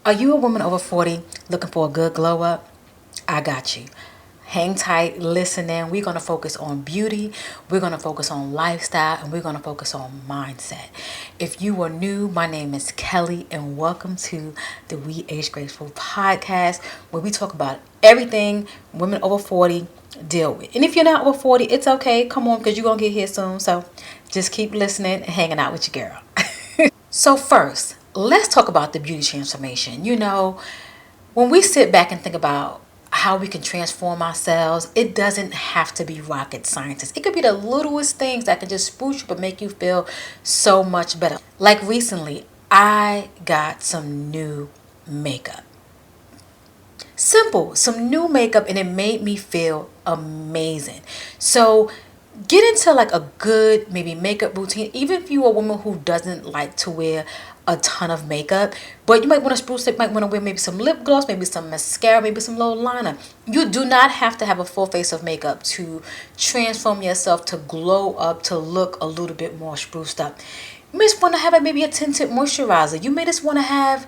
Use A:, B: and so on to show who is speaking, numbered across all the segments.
A: Are you a woman over 40 looking for a good glow up? I got you. Hang tight, listen in. We're going to focus on beauty, we're going to focus on lifestyle, and we're going to focus on mindset. If you are new, my name is Kelly, and welcome to the We Age Graceful podcast, where we talk about everything women over 40 deal with. And if you're not over 40, it's okay. Come on, because you're going to get here soon. So just keep listening and hanging out with your girl. So, first, let's talk about the beauty transformation. When we sit back and think about how we can transform ourselves, it doesn't have to be rocket scientists. It could be the littlest things that can just spruce you up and make you feel so much better. Like recently, I got some new makeup. Simple, some new makeup, and it made me feel amazing. So, get into like a good maybe makeup routine, even if you're a woman who doesn't like to wear a ton of makeup, but you might want to spruce it, might want to wear maybe some lip gloss, maybe some mascara, maybe some little liner. You do not have to have a full face of makeup to transform yourself, to glow up, to look a little bit more spruced up. You may just want to have maybe a tinted moisturizer. You may just want to have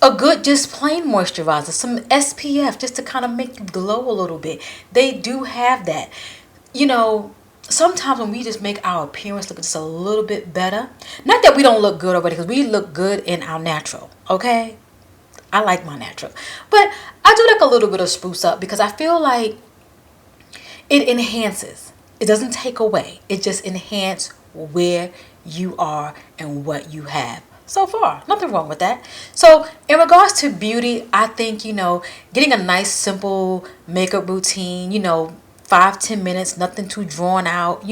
A: a good just plain moisturizer, some SPF, just to kind of make you glow a little bit. They do have that. you know, Sometimes when we just make our appearance look just a little bit better, not that we don't look good already, because we look good in our natural, okay? I like my natural. But I do like a little bit of spruce up because I feel like it enhances. It doesn't take away. It just enhances where you are and what you have. So far, nothing wrong with that. So, in regards to beauty, I think, getting a nice, simple makeup routine, 5-10 minutes, nothing too drawn out,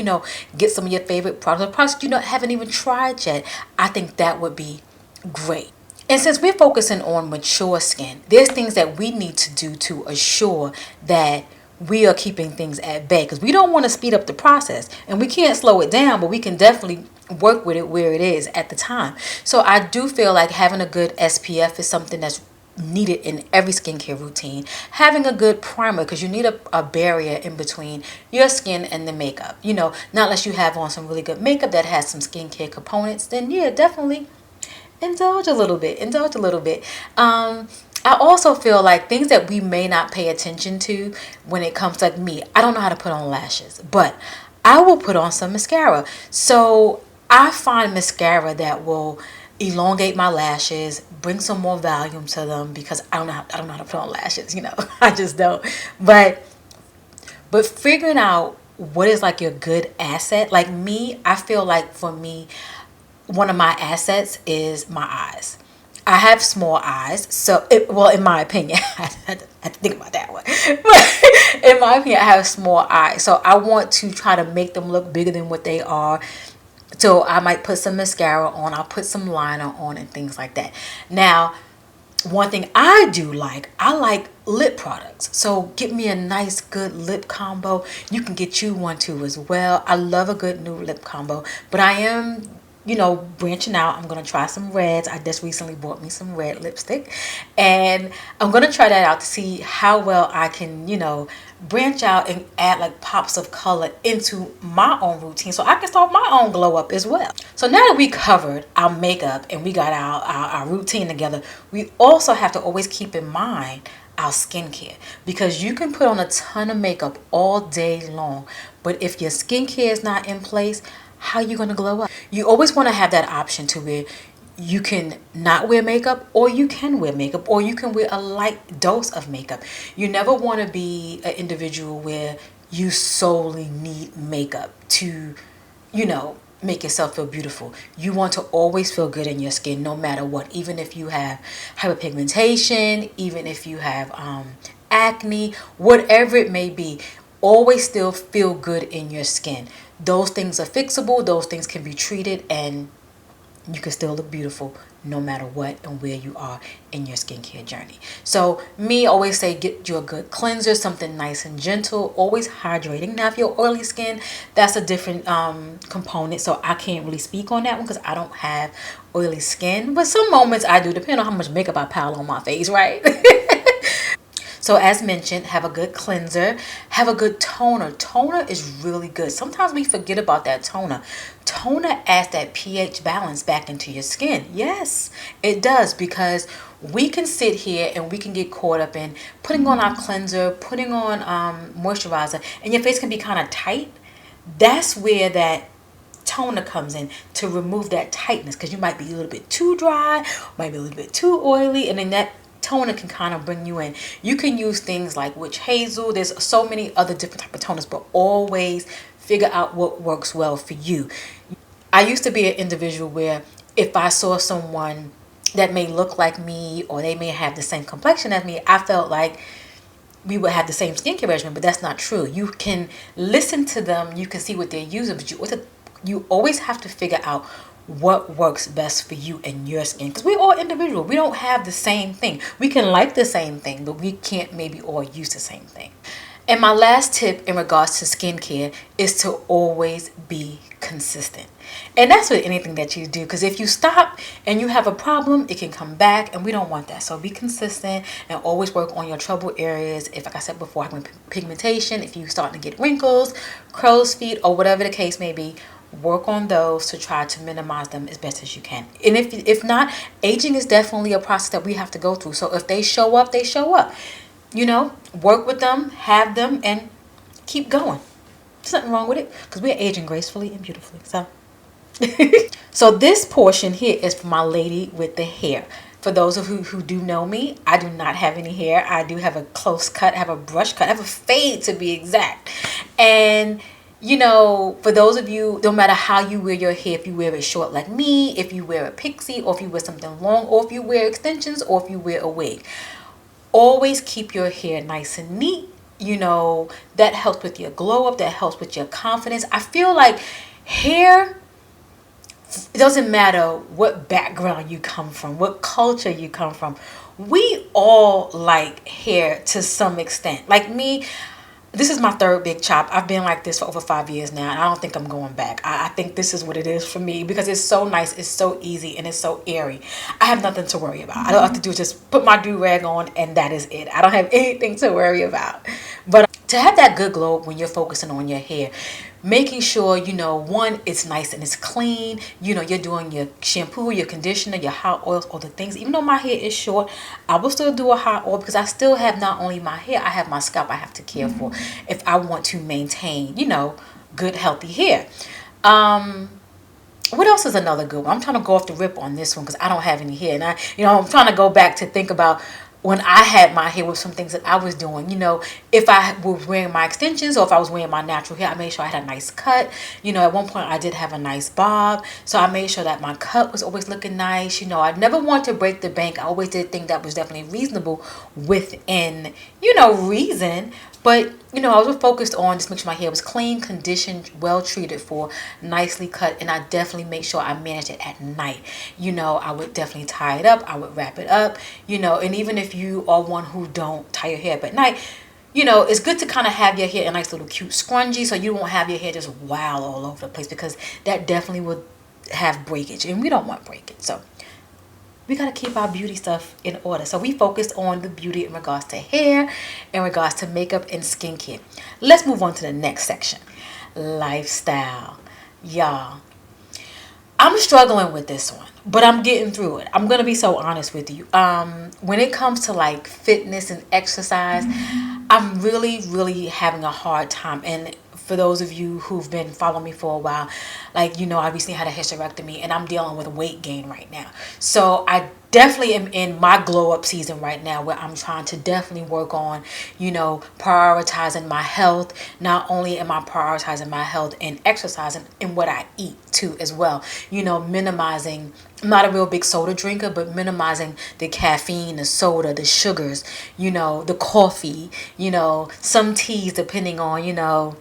A: get some of your favorite products, products you haven't even tried yet. I think that would be great. And since we're focusing on mature skin, there's things that we need to do to assure that we are keeping things at bay, because we don't want to speed up the process and we can't slow it down, but we can definitely work with it where it is at the time. So I do feel like having a good SPF is something that's needed in every skincare routine. Having a good primer, because you need a barrier in between your skin and the makeup. Not unless you have on some really good makeup that has some skincare components, then yeah, definitely indulge a little bit. I also feel like things that we may not pay attention to when it comes to, like me, I don't know how to put on lashes, but I will put on some mascara. So I find mascara that will elongate my lashes, bring some more volume to them, because I don't know how to put on lashes, I just don't. But figuring out what is like your good asset, like me, I feel like for me, one of my assets is my eyes. I have small eyes, so in my opinion, I had to think about that one. But in my opinion, I have small eyes, so I want to try to make them look bigger than what they are. So I might put some mascara on, I'll put some liner on, and things like that. Now, one thing I like lip products. So get me a nice, good lip combo. You can get you one too as well. I love a good new lip combo, but I am branching out. I'm going to try some reds. I just recently bought me some red lipstick, and I'm going to try that out to see how well I can, branch out and add like pops of color into my own routine, so I can start my own glow up as well. So now that we covered our makeup and we got our routine together, we also have to always keep in mind our skincare, because you can put on a ton of makeup all day long, but if your skincare is not in place, how are you going to glow up? You always want to have that option to where you can not wear makeup, or you can wear makeup, or you can wear a light dose of makeup. You never want to be an individual where you solely need makeup to, make yourself feel beautiful. You want to always feel good in your skin no matter what, even if you have hyperpigmentation, even if you have acne, whatever it may be. Always still feel good in your skin. Those things are fixable, those things can be treated, and you can still look beautiful no matter what and where you are in your skincare journey. So me always say, get you a good cleanser, something nice and gentle, always hydrating. Now if you're oily skin, that's a different component, so I can't really speak on that one because I don't have oily skin, but some moments I do, depending on how much makeup I pile on my face, right? So as mentioned, have a good cleanser, have a good toner. Toner is really good. Sometimes we forget about that toner. Toner adds that pH balance back into your skin. Yes, it does, because we can sit here and we can get caught up in putting on our cleanser, putting on moisturizer, and your face can be kind of tight. That's where that toner comes in to remove that tightness, because you might be a little bit too dry, might be a little bit too oily, and then that toner can kind of bring you in. You can use things like witch hazel. There's so many other different type of toners, but always figure out what works well for you. I used to be an individual where if I saw someone that may look like me or they may have the same complexion as me, I felt like we would have the same skincare regimen, but that's not true. You can listen to them, you can see what they're using, but you always have to figure out what works best for you and your skin, because we're all individual. We don't have the same thing. We can like the same thing, but we can't maybe all use the same thing. And my last tip in regards to skincare is to always be consistent. And that's with anything that you do, because if you stop and you have a problem, it can come back, and we don't want that. So be consistent and always work on your trouble areas. If, like I said before, having pigmentation, if you're starting to get wrinkles, crow's feet, or whatever the case may be, work on those to try to minimize them as best as you can. And if not, aging is definitely a process that we have to go through. So if they show up, they show up. Work with them, have them, and keep going. There's nothing wrong with it, because we're aging gracefully and beautifully. So this portion here is for my lady with the hair. For those of you who do know me, I do not have any hair. I do have a close cut, I have a brush cut, I have a fade to be exact. And for those of you, no matter how you wear your hair, if you wear it short like me, if you wear a pixie, or if you wear something long, or if you wear extensions, or if you wear a wig, always keep your hair nice and neat. That helps with your glow up, that helps with your confidence. I feel like hair, it doesn't matter what background you come from, what culture you come from. We all like hair to some extent. Like me, this is my third big chop. I've been like this for over 5 years now, and I don't think I'm going back. I think this is what it is for me, because it's so nice, it's so easy, and it's so airy. I have nothing to worry about. I don't have to do is just put my do-rag on, and that is it. I don't have anything to worry about. But to have that good glow when you're focusing on your hair, making sure, one, it's nice and it's clean. You're doing your shampoo, your conditioner, your hot oils, all the things. Even though my hair is short, I will still do a hot oil, because I still have not only my hair, I have my scalp I have to care for if I want to maintain, good, healthy hair. What else is another good one? I'm trying to go off the rip on this one, because I don't have any hair. And I'm trying to go back to think about when I had my hair, with some things that I was doing. If I was wearing my extensions, or if I was wearing my natural hair, I made sure I had a nice cut. At one point I did have a nice bob, so I made sure that my cut was always looking nice. I never wanted to break the bank. I always did think that was definitely reasonable within, reason. But, I was focused on just making sure my hair was clean, conditioned, well treated for, nicely cut. And I definitely make sure I managed it at night. I would definitely tie it up. I would wrap it up, and even if you are one who don't tie your hair up at night, it's good to kind of have your hair in a nice little cute scrunchie, so you won't have your hair just wild all over the place, because that definitely would have breakage, and we don't want breakage. So we got to keep our beauty stuff in order. So we focused on the beauty in regards to hair, in regards to makeup and skincare. Let's move on to the next section. Lifestyle. Y'all, I'm struggling with this one, but I'm getting through it. I'm going to be so honest with you. When it comes to like fitness and exercise, I'm really, really having a hard time. And for those of you who've been following me for a while, I recently had a hysterectomy, and I'm dealing with weight gain right now. So I definitely am in my glow up season right now, where I'm trying to definitely work on, prioritizing my health. Not only am I prioritizing my health and exercising in what I eat too as well, minimizing. I'm not a real big soda drinker, but minimizing the caffeine, the soda, the sugars, the coffee, some teas depending on,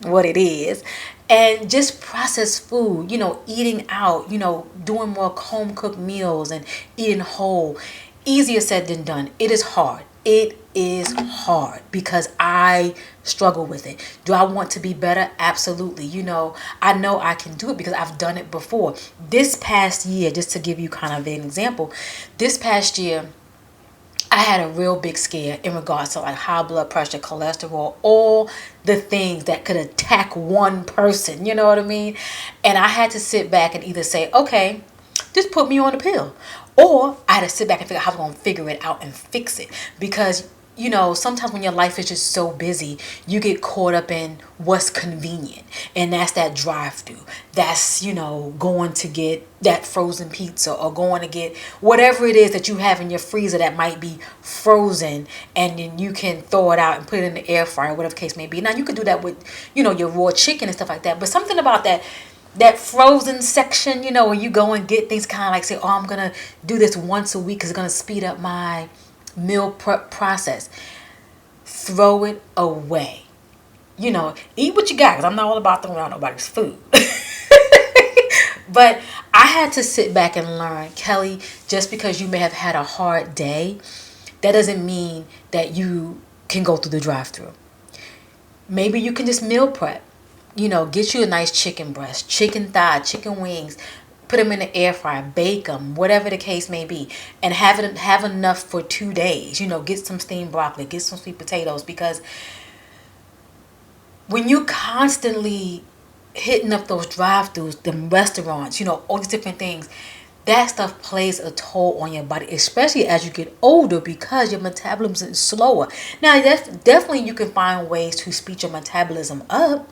A: what it is, and just processed food, eating out, doing more home cooked meals and eating whole. Easier said than done. It is hard. It is hard, because I struggle with it. Do I want to be better? Absolutely. I know I can do it, because I've done it before. This past year, just to give you kind of an example, this past year I had a real big scare in regards to like high blood pressure, cholesterol, all the things that could attack one person, you know what I mean? And I had to sit back and either say, okay, just put me on a pill. Or I had to sit back and figure out how I'm going to figure it out and fix it. Because, you know, sometimes when your life is just so busy, you get caught up in what's convenient. And that's that drive through. That's, you know, going to get that frozen pizza or going to get whatever it is that you have in your freezer that might be frozen. And then you can throw it out and put it in the air fryer, whatever the case may be. Now, you could do that with, you know, your raw chicken and stuff like that. But something about that frozen section, you know, where you go and get things, kind of like say, oh, I'm going to do this once a week because it's going to speed up my meal prep process. Throw it away. You know, eat what you got, because I'm not all about throwing out nobody's food. But I had to sit back and learn, Kelly, just because you may have had a hard day, that doesn't mean that you can go through the drive-thru. Maybe you can just meal prep. You know, get you a nice chicken breast, chicken thigh, chicken wings, put them in the air fryer, bake them, whatever the case may be, and have enough for 2 days. You know, get some steamed broccoli, get some sweet potatoes, because when you constantly hitting up those drive-thrus, the restaurants, you know, all these different things, that stuff plays a toll on your body, especially as you get older, because your metabolism is slower. Now, definitely you can find ways to speed your metabolism up,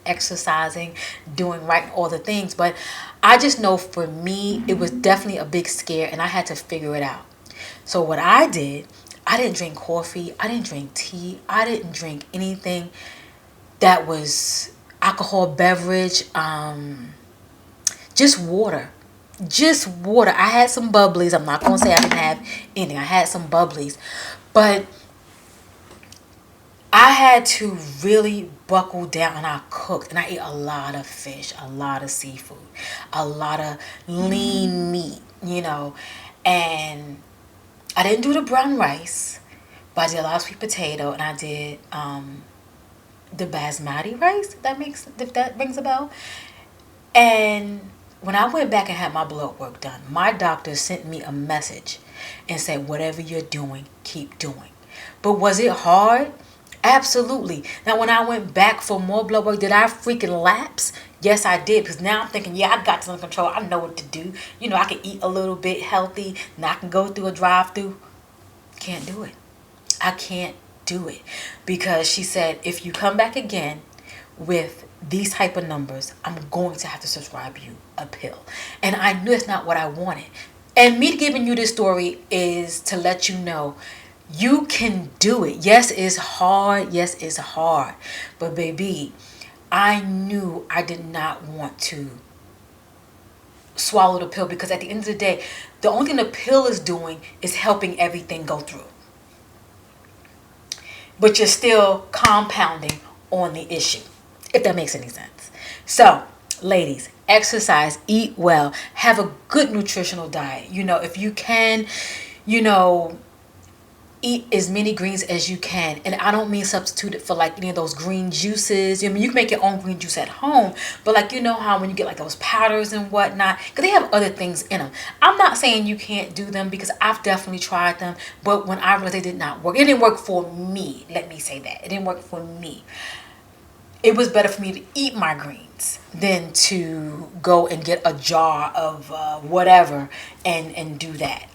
A: exercising, doing right, all the things. But I just know for me, it was definitely a big scare, and I had to figure it out. So what I did, I didn't drink coffee, I didn't drink tea, I didn't drink anything that was alcohol beverage, just water. Just water. I had some bubblies. I'm not going to say I didn't have anything. I had some bubblies. But I had to really buckle down, and I cooked, and I ate a lot of fish, a lot of seafood, a lot of lean meat, you know, and I didn't do the brown rice, but I did a lot of sweet potato, and I did the basmati rice, if that rings a bell. And when I went back and had my blood work done, my doctor sent me a message and said, whatever you're doing, keep doing. But was it hard? Absolutely. Now, when I went back for more blood work, did I freaking lapse? Yes, I did. Because now I'm thinking, yeah, I got this under control. I know what to do. You know, I can eat a little bit healthy. Now I can go through a drive-through. Can't do it. I can't do it. Because she said, if you come back again with these type of numbers, I'm going to have to prescribe you a pill. And I knew it's not what I wanted. And me giving you this story is to let you know you can do it. Yes, it's hard. Yes, it's hard. But baby, I knew I did not want to swallow the pill, because at the end of the day, the only thing the pill is doing is helping everything go through. But you're still compounding on the issue, if that makes any sense. So, ladies, exercise, eat well, have a good nutritional diet. You know, if you can, you know, eat as many greens as you can. And I don't mean substitute it for like any of those green juices. I mean, you can make your own green juice at home, but like, you know how when you get like those powders and whatnot, because they have other things in them. I'm not saying you can't do them, because I've definitely tried them, but when I realized they did not work, it didn't work for me. Let me say that. It didn't work for me. It was better for me to eat my greens than to go and get a jar of whatever and do that.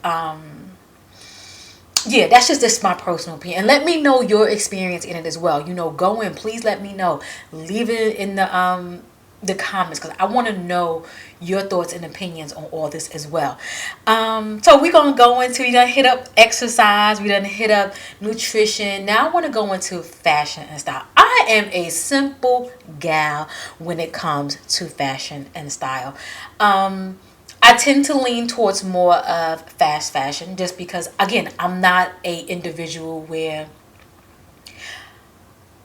A: Yeah, that's just my personal opinion. And let me know your experience in it as well. You know, go in. Please let me know. Leave it in the comments, because I want to know your thoughts and opinions on all this as well. So we're going to go into, we done hit up exercise. We done hit up nutrition. Now I want to go into fashion and style. I am a simple gal when it comes to fashion and style. I tend to lean towards more of fast fashion, just because, again, I'm not a individual where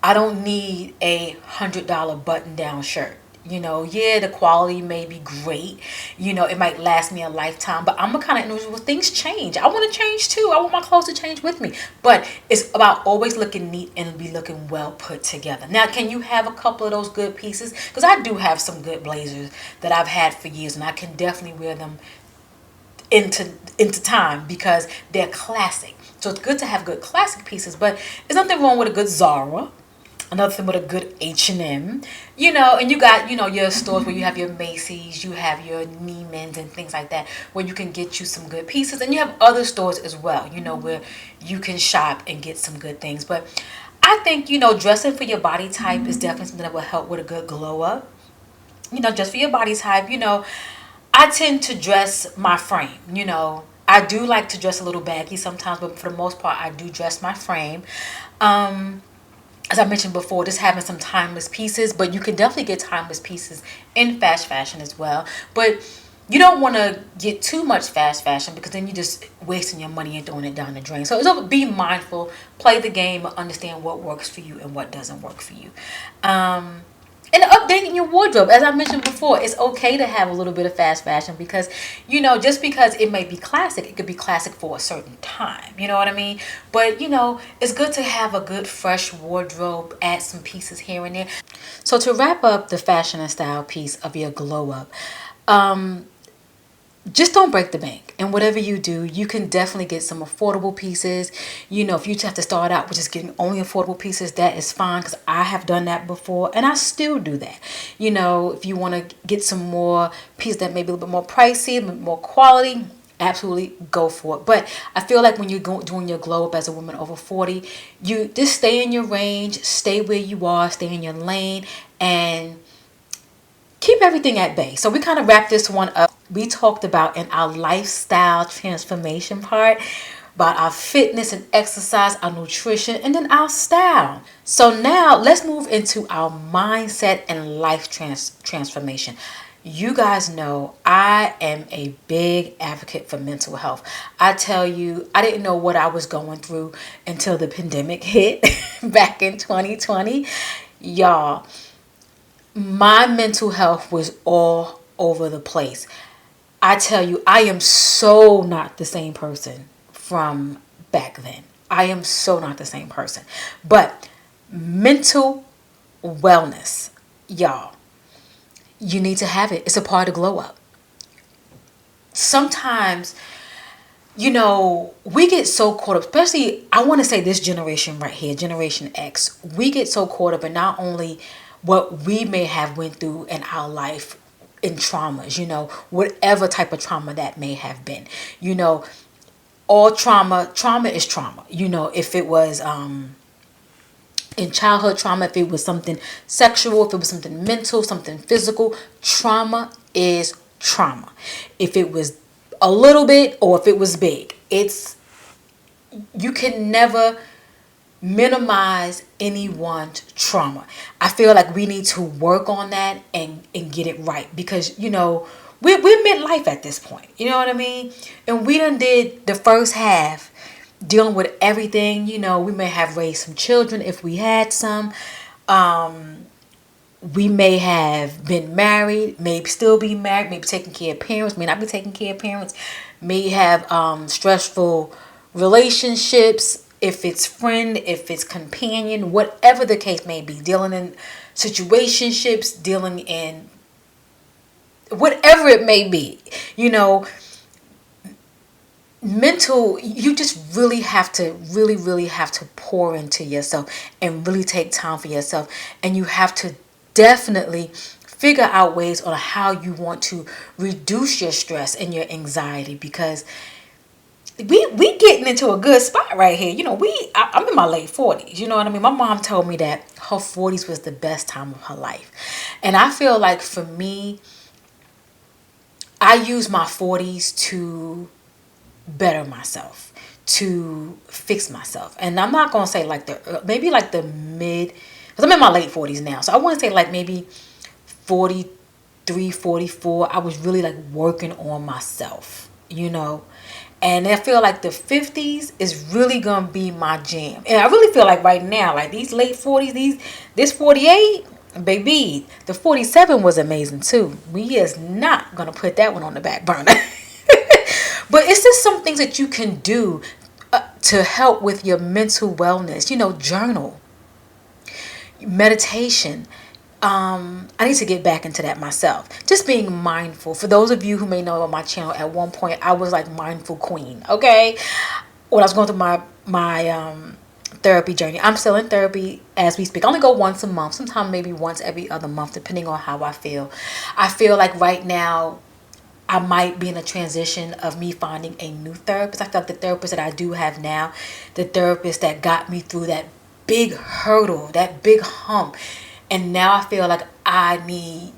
A: I don't need a $100 button down shirt. You know, yeah, the quality may be great. You know, it might last me a lifetime, but I'm a kind of individual. Things change. I want to change too. I want my clothes to change with me. But it's about always looking neat and be looking well put together. Now, can you have a couple of those good pieces? Because I do have some good blazers that I've had for years, and I can definitely wear them into into time because they're classic. So it's good to have good classic pieces, but there's nothing wrong with a good Zara. Another thing with a good H&M, and you got, your stores where you have your Macy's, you have your Neiman's and things like that, where you can get you some good pieces. And you have other stores as well, where you can shop and get some good things. But I think, dressing for your body type is definitely something that will help with a good glow up. Just for your body type, I tend to dress my frame, I do like to dress a little baggy sometimes, but for the most part, I do dress my frame. As I mentioned before, just having some timeless pieces, but you can definitely get timeless pieces in fast fashion as well. But you don't want to get too much fast fashion because then you're just wasting your money and throwing it down the drain. So be mindful, play the game, understand what works for you and what doesn't work for you. And updating your wardrobe. As I mentioned before, it's okay to have a little bit of fast fashion because, just because it may be classic, it could be classic for a certain time. You know what I mean? But, it's good to have a good fresh wardrobe, add some pieces here and there. So to wrap up the fashion and style piece of your glow up, just don't break the bank. And whatever you do, you can definitely get some affordable pieces. If you have to start out with just getting only affordable pieces, that is fine because I have done that before and I still do that. If you want to get some more pieces that may be a little bit more pricey, a bit more quality, absolutely go for it. But I feel like when you're doing your glow up as a woman over 40, you just stay in your range, stay where you are, stay in your lane, and keep everything at bay. So we kind of wrap this one up. We talked about in our lifestyle transformation part about our fitness and exercise, our nutrition, and then our style. So now let's move into our mindset and life transformation. You guys know I am a big advocate for mental health. I tell you, I didn't know what I was going through until the pandemic hit back in 2020. Y'all, my mental health was all over the place. I tell you, I am so not the same person from back then. I am so not the same person. But mental wellness, y'all, you need to have it. It's a part of glow up. Sometimes, we get so caught up, especially, I want to say this generation right here, Generation X, we get so caught up in not only what we may have went through in our life in traumas, whatever type of trauma that may have been, all trauma is trauma, if it was, in childhood trauma, if it was something sexual, if it was something mental, something physical, trauma is trauma. If it was a little bit or if it was big, you can never minimize anyone's trauma. I feel like we need to work on that and get it right because, we're midlife at this point. You know what I mean? And we done did the first half dealing with everything. We may have raised some children if we had some. We may have been married, may still be married, maybe taking care of parents, may not be taking care of parents, may have stressful relationships, if it's friend, if it's companion, whatever the case may be, dealing in situationships, dealing in whatever it may be, mental, you just really have to really have to pour into yourself and really take time for yourself. And you have to definitely figure out ways on how you want to reduce your stress and your anxiety because we getting into a good spot right here. I'm in my late 40s. You know what I mean? My mom told me that her 40s was the best time of her life. And I feel like for me, I use my 40s to better myself, to fix myself. And I'm not going to say maybe the mid, because I'm in my late 40s now. So I want to say maybe 43, 44. I was really working on myself, And I feel like the 50s is really going to be my jam. And I really feel like right now, these late 40s, this 48, baby, the 47 was amazing too. We is not going to put that one on the back burner. But it's just some things that you can do to help with your mental wellness. Journal, meditation, I need to get back into that myself. Just being mindful. For those of you who may know on my channel, at one point I was like mindful queen. Okay, when I was going through my therapy journey, I'm still in therapy as we speak. I only go once a month, sometimes maybe once every other month, depending on how I feel. I feel like right now I might be in a transition of me finding a new therapist. I feel like the therapist that I do have now, the therapist that got me through that big hurdle, that big hump. And now I feel like I need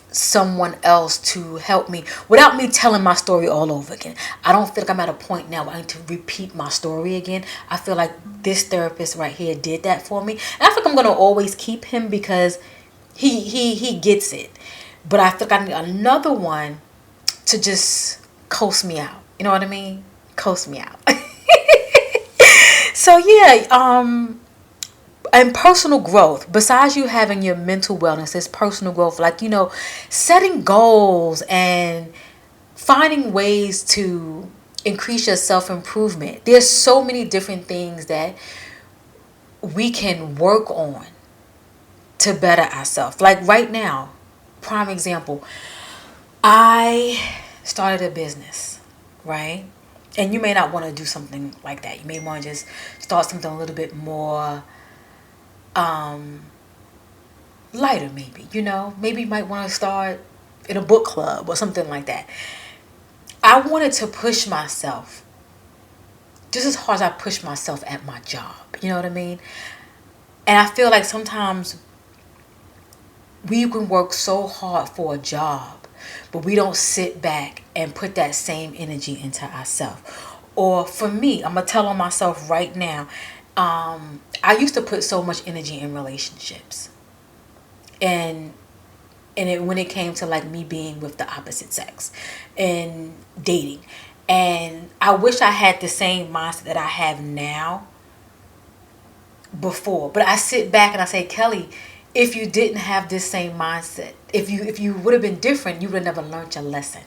A: someone else to help me without me telling my story all over again. I don't feel like I'm at a point now where I need to repeat my story again. I feel like this therapist right here did that for me. And I feel like I'm going to always keep him because he gets it. But I feel like I need another one to just coast me out. You know what I mean? Coast me out. So yeah, and personal growth, besides you having your mental wellness, is personal growth, like, setting goals and finding ways to increase your self-improvement. There's so many different things that we can work on to better ourselves. Like right now, prime example, I started a business, right? And you may not want to do something like that. You may want to just start something a little bit more lighter, maybe you might want to start in a book club or something like that. I wanted to push myself just as hard as I push myself at my job. You know what I mean? And I feel like sometimes we can work so hard for a job, but we don't sit back and put that same energy into ourselves. Or for me, I'm going to tell on myself right now, I used to put so much energy in relationships. And when it came to like me being with the opposite sex and dating. And I wish I had the same mindset that I have now before. But I sit back and I say, Kelly, if you didn't have this same mindset, if you would have been different, you would have never learned your lesson.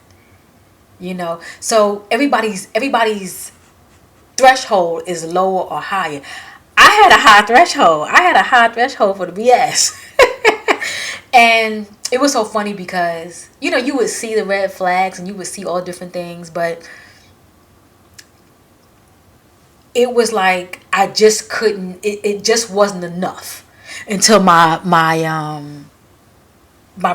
A: So everybody's threshold is lower or higher. I had a high threshold. For the BS. And it was so funny because, you would see the red flags and you would see all different things, but it was like I just couldn't, it just wasn't enough until my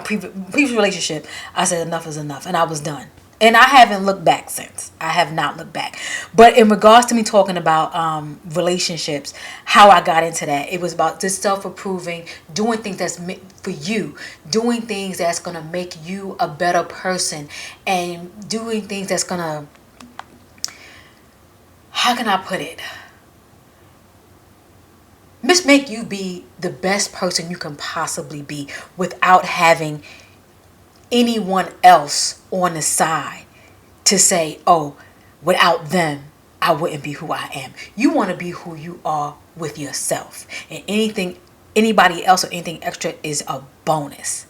A: previous relationship. I said enough is enough and I was done. And I haven't looked back since. I have not looked back. But in regards to me talking about relationships, how I got into that, it was about just self-approving, doing things that's meant for you, doing things that's going to make you a better person, and doing things that's going to, how can I put it? Just make you be the best person you can possibly be without having anyone else on the side to say, oh, without them, I wouldn't be who I am. You want to be who you are with yourself. And anybody else or anything extra is a bonus.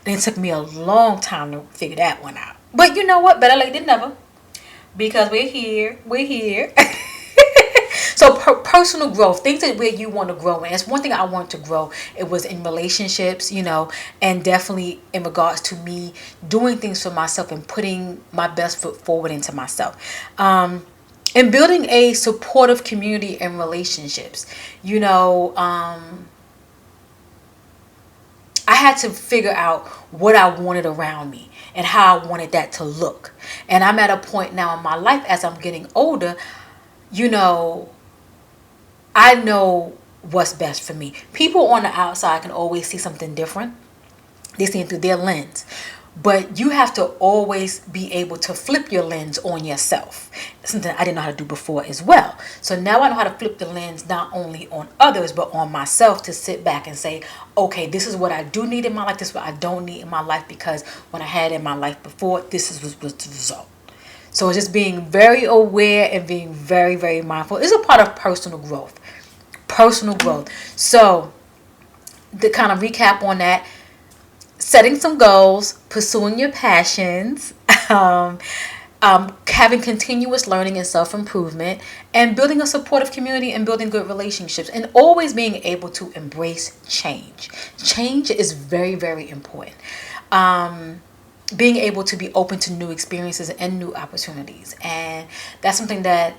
A: And it took me a long time to figure that one out. But you know what? Better late than never. Because we're here. So personal growth, things that where you want to grow in. That's one thing I want to grow. It was in relationships, and definitely in regards to me doing things for myself and putting my best foot forward into myself. And building a supportive community and relationships. I had to figure out what I wanted around me and how I wanted that to look. And I'm at a point now in my life as I'm getting older, I know what's best for me. People on the outside can always see something different. They see it through their lens. But you have to always be able to flip your lens on yourself. Something I didn't know how to do before as well. So now I know how to flip the lens not only on others, but on myself, to sit back and say, okay, this is what I do need in my life. This is what I don't need in my life, because when I had it in my life before, this was the result. So it's just being very aware and being very, very mindful. It's a part of personal growth. So to kind of recap on that, setting some goals, pursuing your passions, having continuous learning and self-improvement, and building a supportive community and building good relationships, and always being able to embrace change. Change is very, very important. Being able to be open to new experiences and new opportunities, and that's something that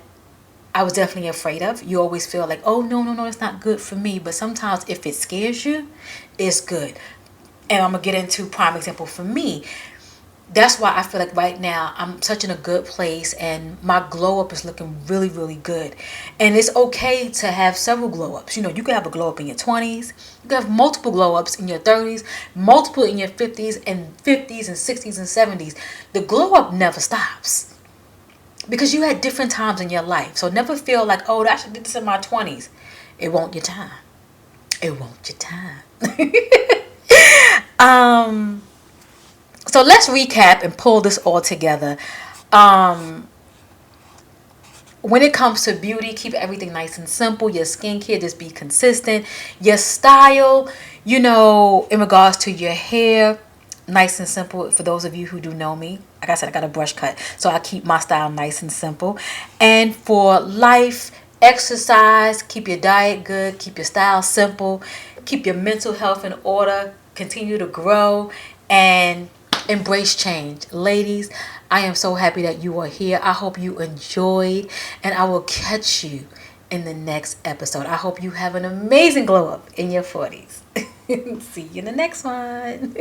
A: I was definitely afraid of. You always feel like, oh, no, no, no, it's not good for me. But sometimes if it scares you, it's good. And I'm going to get into prime example for me. That's why I feel like right now I'm such in a good place, and my glow up is looking really, really good. And it's okay to have several glow ups. You know, you could have a glow up in your 20s, you could have multiple glow ups in your 30s, multiple in your 50s and 60s and 70s. The glow up never stops because you had different times in your life. So never feel like, oh, I should do this in my 20s. It won't your time. It won't your time. So let's recap and pull this all together. When it comes to beauty, keep everything nice and simple. Your skincare, just be consistent. Your style, in regards to your hair, nice and simple. For those of you who do know me, like I said, I got a brush cut, so I keep my style nice and simple. And for life, exercise, keep your diet good, keep your style simple, keep your mental health in order, continue to grow, and embrace change. Ladies, I am so happy that you are here. I hope you enjoyed, and I will catch you in the next episode. I hope you have an amazing glow up in your 40s. See you in the next one.